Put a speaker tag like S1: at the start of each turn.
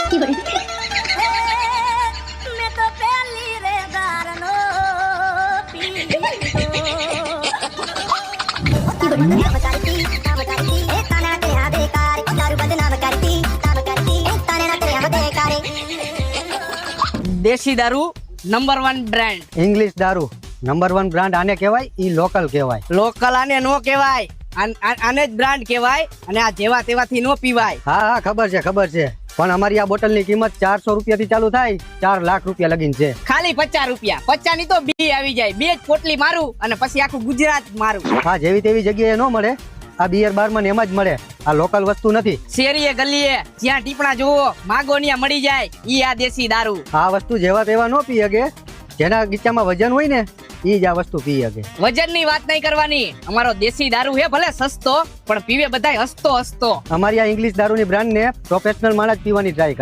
S1: मैं तो पहली रे दारनो
S2: દેશી દારૂ નંબર 1 બ્રાન્ડ.
S3: ઇંગ્લિશ દારૂ નંબર 1 બ્રાન્ડ આને કહેવાય, ઈ લોકલ કહેવાય.
S2: લોકલ આને નો કહેવાય, આને જ બ્રાન્ડ કહેવાય. અને આ જેવા તેવાથી નો પીવાય.
S3: હા હા ખબર છે પણ અમારી આ બોટલની કિંમત 400 રૂપિયાથી ચાલુ થાય, 4 લાખ રૂપિયા લગીન છે.
S2: ખાલી 50 રૂપિયા. 50 ની તો બી આવી જાય. બે જ પોટલી મારું અને પછી આખું ગુજરાત મારું.
S3: હા જેવી તેવી જગ્યાએ ન મળે, આ બિયર બારમાં ને એમાં જ મળે. આ લોકલ વસ્તુ નથી.
S2: શેરીએ ગલીએ જ્યાં ટીપણા જોવો માગો ન્યા મળી જાય. ઈ આ દેશી દારૂ.
S3: આ વસ્તુ જેવા તેવા નો પી શકે, જેના ગીચામાં વજન હોય ને ઈ જ આ વસ્તુ પી શકે.
S2: વજન ની વાત નહીં કરવાની. અમારો દેશી દારૂ હે ભલે સસ્તો, પણ પીવે બધાય હસતો હસતો.
S3: અમારી આ ઇંગ્લિશ દારૂની બ્રાન્ડ ને પ્રોફેશનલ માણસ પીવાની ટ્રાય કરે.